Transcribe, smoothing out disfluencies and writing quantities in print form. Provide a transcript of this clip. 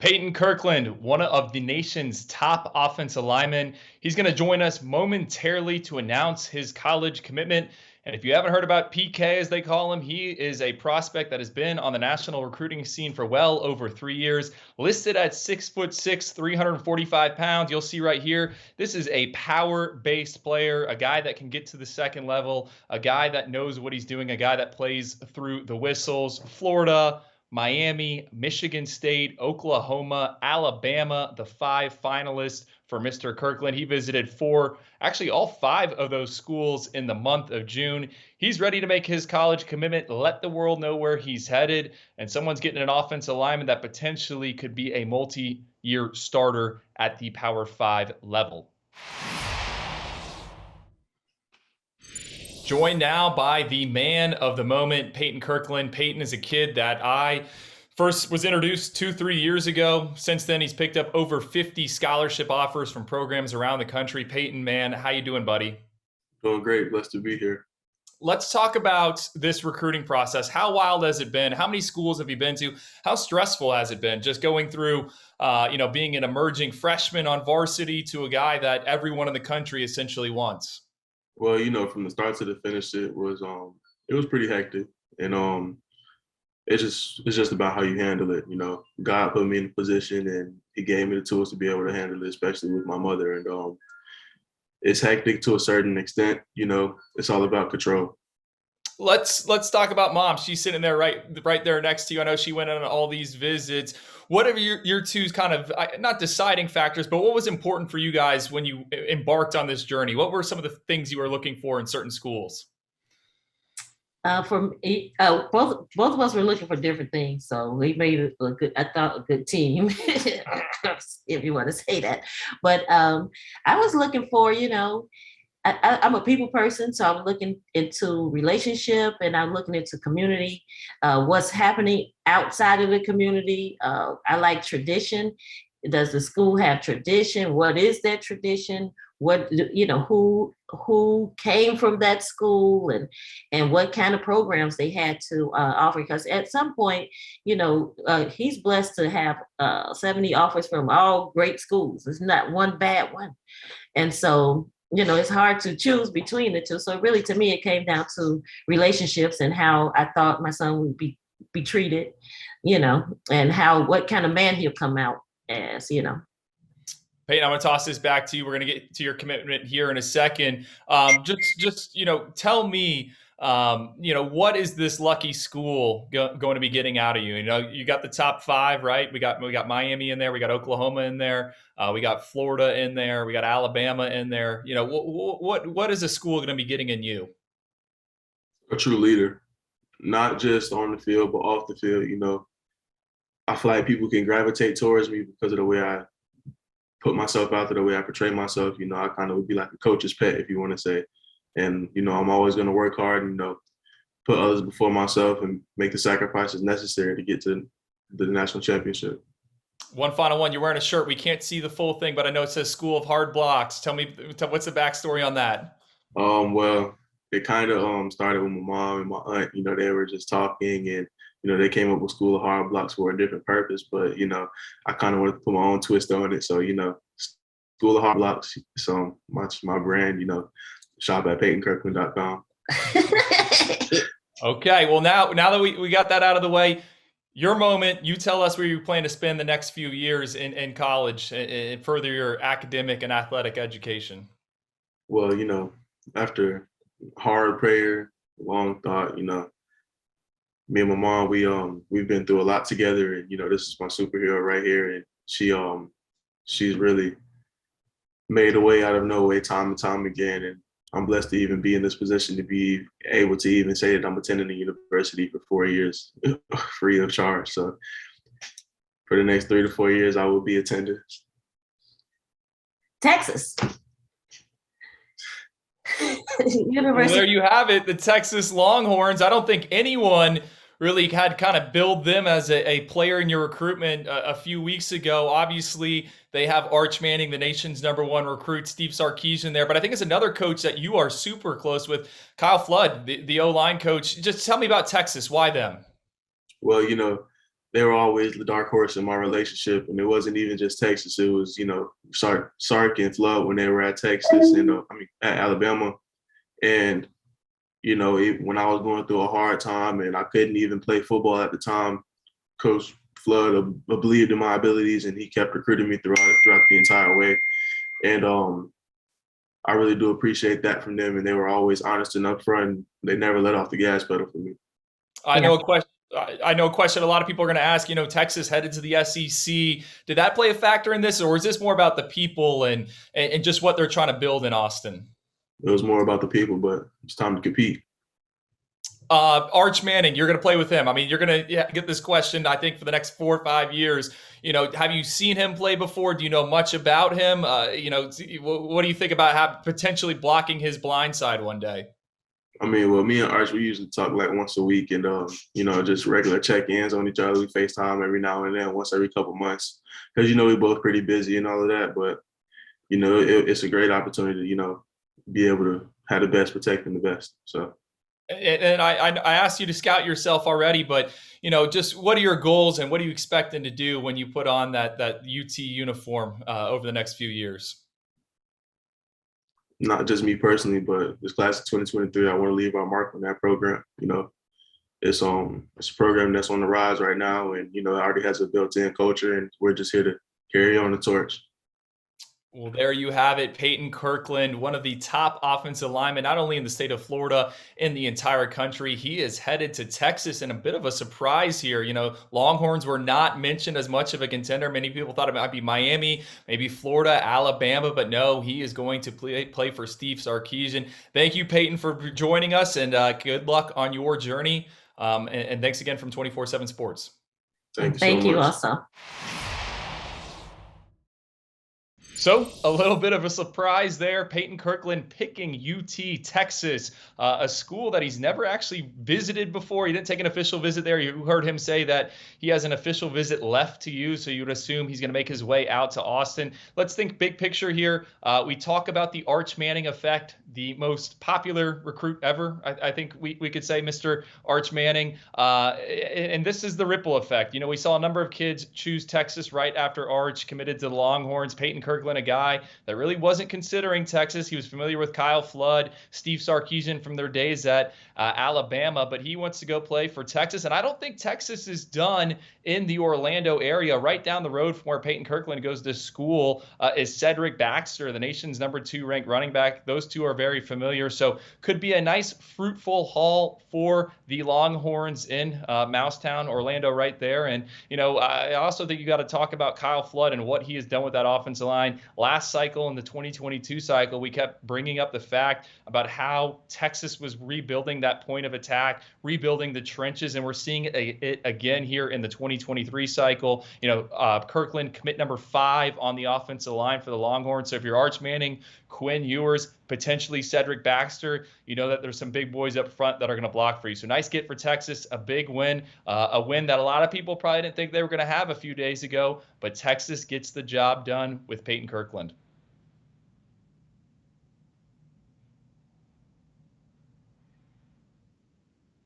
Payton Kirkland, one of the nation's top offensive linemen. He's going to join us momentarily to announce his college commitment. And if you haven't heard about PK, as they call him, he is a prospect that has been on the national recruiting scene for well over 3 years. Listed at 6'6", 345 pounds. You'll see right here, this is a power-based player, a guy that can get to the second level, a guy that knows what he's doing, a guy that plays through the whistles. Florida, Miami, Michigan State, Oklahoma, Alabama, the five finalists for Mr. Kirkland. He visited all five of those schools in the month of June. He's ready to make his college commitment, let the world know where he's headed, and someone's getting an offensive lineman that potentially could be a multi-year starter at the Power 5 level. Joined now by the man of the moment, Payton Kirkland. Payton is a kid that I first was introduced 2-3 years ago. Since then, he's picked up over 50 scholarship offers from programs around the country. Payton, man, how you doing, buddy? Doing great. Blessed to be here. Let's talk about this recruiting process. How wild has it been? How many schools have you been to? How stressful has it been just going through, being an emerging freshman on varsity to a guy that everyone in the country essentially wants? Well, from the start to the finish, it was pretty hectic, and it's just about how you handle it. God put me in a position, and He gave me the tools to be able to handle it, especially with my mother. And it's hectic to a certain extent. It's all about control. Let's talk about mom. She's sitting there right there next to you. I know she went on all these visits. What are your two kind of not deciding factors, but what was important for you guys when you embarked on this journey? What were some of the things you were looking for in certain schools? Both of us were looking for different things, so we made a good team, if you want to say that. But I was looking for, I'm a people person, so I'm looking into relationship and I'm looking into community, what's happening outside of the community. I like tradition. Does the school have tradition? What is that tradition? What, who came from that school and what kind of programs they had to offer? Because at some point, he's blessed to have 70 offers from all great schools. It's not one bad one. And so, it's hard to choose between the two. So really, to me, it came down to relationships and how I thought my son would be treated, and what kind of man he'll come out as. Payton, I'm going to toss this back to you. We're going to get to your commitment here in a second. Just tell me, what is this lucky school going to be getting out of you? You got the top five, right? We got Miami in there. We got Oklahoma in there. We got Florida in there. We got Alabama in there. What is a school going to be getting in you? A true leader, not just on the field, but off the field. I feel like people can gravitate towards me because of the way I put myself out there, the way I portray myself. I kind of would be like a coach's pet, if you want to say. And, I'm always going to work hard and, put others before myself and make the sacrifices necessary to get to the national championship. One final one. You're wearing a shirt. We can't see the full thing, but I know it says School of Hard Blocks. Tell me, what's the backstory on that? Well, it kind of started with my mom and my aunt. They were just talking and, they came up with School of Hard Blocks for a different purpose. But, I kind of wanted to put my own twist on it. So, School of Hard Blocks, so much my brand, shop at PaytonKirkland.com. Okay. Well, now that we got that out of the way, your moment, you tell us where you plan to spend the next few years in college and further your academic and athletic education. Well, after hard prayer, long thought, me and my mom, we've been through a lot together, and this is my superhero right here, and she's really made a way out of no way time and time again, and I'm blessed to even be in this position to be able to even say that I'm attending the university for 4 years free of charge. So for the next 3 to 4 years, I will be attending. Texas. Well, there you have it, the Texas Longhorns. I don't think anyone really had kind of billed them as a player in your recruitment a few weeks ago. Obviously, they have Arch Manning, the nation's #1 recruit, Steve Sarkisian there. But I think it's another coach that you are super close with, Kyle Flood, the O-line coach. Just tell me about Texas. Why them? Well, they were always the dark horse in my relationship, and it wasn't even just Texas. It was, Sark and Flood when they were at Texas and at Alabama, and when I was going through a hard time and I couldn't even play football at the time, Coach Flood believed in my abilities and he kept recruiting me throughout the entire way, and I really do appreciate that from them, and they were always honest and upfront. And they never let off the gas pedal for me. I know a question. I know a question a lot of people are going to ask. Texas headed to the SEC. Did that play a factor in this, or is this more about the people and just what they're trying to build in Austin? It was more about the people, but it's time to compete. Arch Manning, you're going to play with him. I mean, you're going to get this question, I think, for the next 4 or 5 years. Have you seen him play before? Do you know much about him? What do you think about potentially blocking his blind side one day? I mean, well, me and Arch, we usually talk like once a week and, just regular check-ins on each other. We FaceTime every now and then, once every couple months, because, we're both pretty busy and all of that. But, it's a great opportunity to, be able to have the best protecting the best. So. And I asked you to scout yourself already, but just what are your goals and what are you expecting to do when you put on that UT uniform over the next few years? Not just me personally, but this class of 2023, I want to leave our mark on that program. It's a program that's on the rise right now, and it already has a built-in culture, and we're just here to carry on the torch. Well, there you have it. Payton Kirkland, one of the top offensive linemen, not only in the state of Florida, in the entire country. He is headed to Texas, and a bit of a surprise here. Longhorns were not mentioned as much of a contender. Many people thought it might be Miami, maybe Florida, Alabama, but no, he is going to play for Steve Sarkisian. Thank you, Payton, for joining us, and good luck on your journey. And thanks again from 24/7 Sports. Thank you also. So a little bit of a surprise there. Payton Kirkland picking UT Texas, a school that he's never actually visited before. He didn't take an official visit there. You heard him say that he has an official visit left to use, so you would assume he's going to make his way out to Austin. Let's think big picture here. We talk about the Arch Manning effect, the most popular recruit ever. I think we could say Mr. Arch Manning. And this is the ripple effect. We saw a number of kids choose Texas right after Arch committed to the Longhorns. Payton Kirkland, a guy that really wasn't considering Texas. He was familiar with Kyle Flood, Steve Sarkisian from their days at Alabama, but he wants to go play for Texas. And I don't think Texas is done in the Orlando area. Right down the road from where Payton Kirkland goes to school is Cedric Baxter, the nation's number 2 ranked running back. Those two are very familiar. So could be a nice, fruitful haul for the Longhorns in Mousetown, Orlando right there. And, I also think you got to talk about Kyle Flood and what he has done with that offensive line. Last cycle, in the 2022 cycle, we kept bringing up the fact about how Texas was rebuilding that point of attack, rebuilding the trenches, and we're seeing it again here in the 2023 cycle. Kirkland commit number 5 on the offensive line for the Longhorns. So if you're Arch Manning, Quinn Ewers, potentially Cedric Baxter, you know that there's some big boys up front that are going to block for you. So nice get for Texas, a big win, a win that a lot of people probably didn't think they were going to have a few days ago, but Texas gets the job done with Payton Kirkland.